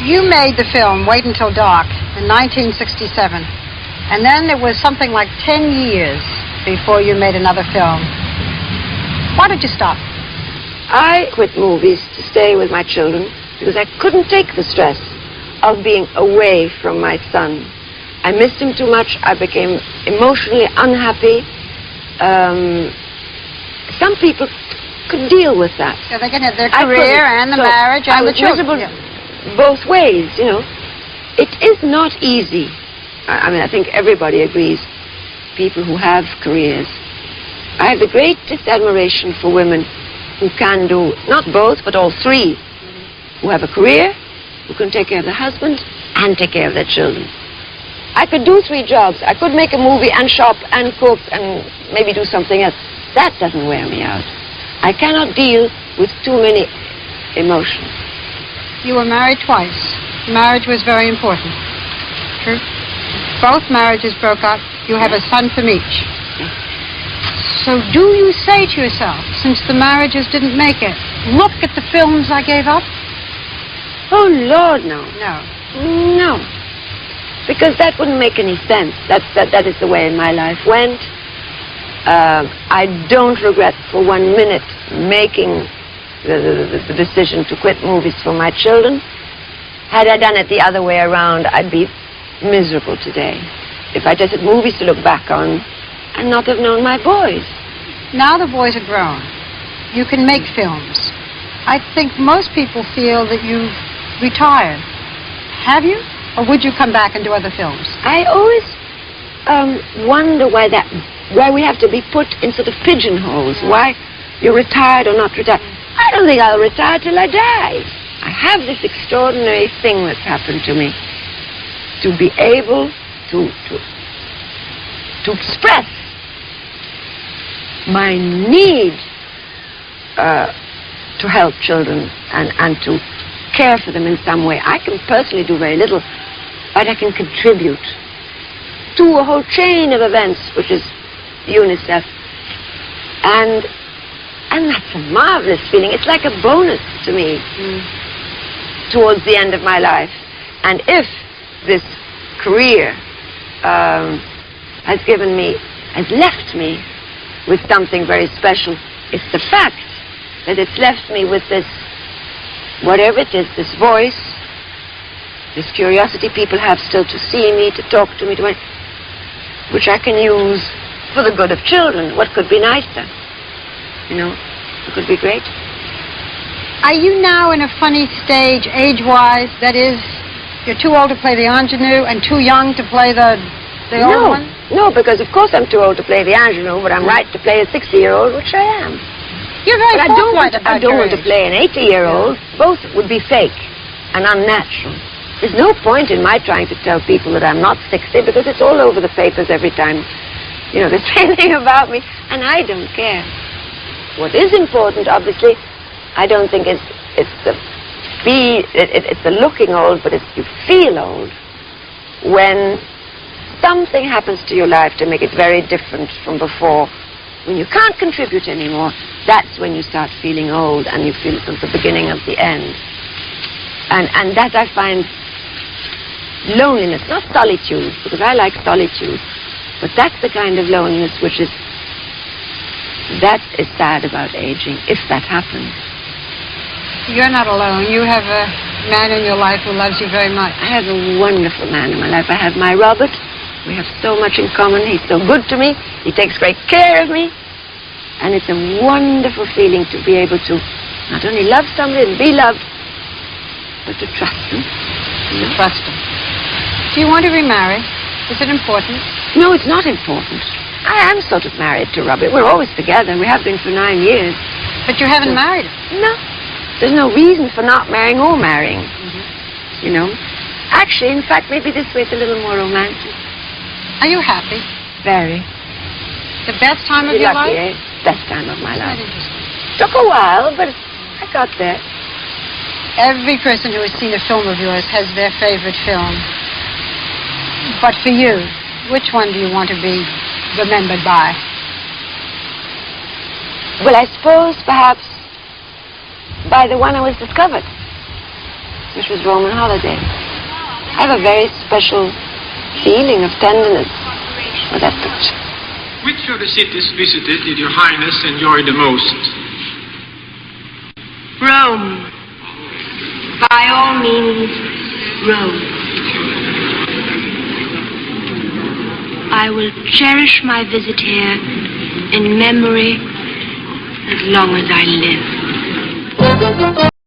You made the film Wait Until Dark in 1967. And then it was something like 10 years before you made another film. Why did you stop? I quit movies to stay with my children because I couldn't take the stress of being away from my son. I missed him too much. I became emotionally unhappy. Some people could deal with that. So they can have their career and the marriage and the children. I was miserable both ways, you know. It is not easy. I mean, I think everybody agrees, people who have careers. I have the greatest admiration for women who can do, not both, but all three, who have a career, who can take care of their husband and take care of their children. I could do 3 jobs. I could make a movie and shop and cook and maybe do something else. That doesn't wear me out. I cannot deal with too many emotions. You were married twice. Marriage was very important. True? Both marriages broke up. You have a son from each. So do you say to yourself, since the marriages didn't make it, look at the films I gave up? Oh, Lord, no. No. No. Because that wouldn't make any sense. That is the way my life went. I don't regret for 1 minute making the decision to quit movies for my children. Had I done it the other way around, I'd be miserable today. If I just had movies to look back on and not have known my boys. Now the boys are grown. You can make films. I think most people feel that you've retired. Have you? Or would you come back and do other films? I always wonder why we have to be put in sort of pigeonholes. Why you're retired or not retired. I don't think I'll retire till I die. I have this extraordinary thing that's happened to me. To be able to express my need to help children and to care for them in some way. I can personally do very little, but I can contribute to a whole chain of events, which is UNICEF. And that's a marvelous feeling. It's like a bonus to me towards the end of my life. And if this career has left me with something very special, it's the fact that it's left me with this, whatever it is, this voice, this curiosity people have still to see me, to talk to me, which I can use for the good of children. What could be nicer? You know, it could be great. Are you now in a funny stage, age-wise? That is, you're too old to play the ingenue and too young to play the old one? No, because of course I'm too old to play the ingenue, but I'm right to play a 60-year-old, which I am. You're very forthright about I don't want to play an 80-year-old. Yeah. Both would be fake and unnatural. There's no point in my trying to tell people that I'm not 60, because it's all over the papers every time, you know, they say anything about me, and I don't care. What is important, obviously, I don't think it's the looking old, but you feel old when something happens to your life to make it very different from before. When you can't contribute anymore, that's when you start feeling old, and you feel it's at the beginning of the end. And that I find loneliness, not solitude, because I like solitude, but that's the kind of loneliness that is sad about aging, if that happens. You're not alone. You have a man in your life who loves you very much. I have a wonderful man in my life. I have my Robert. We have so much in common. He's so good to me. He takes great care of me. And it's a wonderful feeling to be able to not only love somebody and be loved, but to trust them. To trust them. Do you want to remarry? Is it important? No, it's not important. I am sort of married to Robert. We're always together. We have been for 9 years. But you haven't married him? No. There's no reason for not marrying or marrying. You know? Actually, in fact, maybe this way it's a little more romantic. Are you happy? Very. The best time of your life? Eh? Best time of my life. Interesting. Took a while, but I got there. Every person who has seen a film of yours has their favorite film. But for you, which one do you want to be remembered by? Well, I suppose perhaps by the one I was discovered. which was Roman holiday. I have a very special feeling of tenderness for that picture. Which of the cities visited did Your Highness enjoy the most? Rome. By all means, Rome. I will cherish my visit here in memory as long as I live.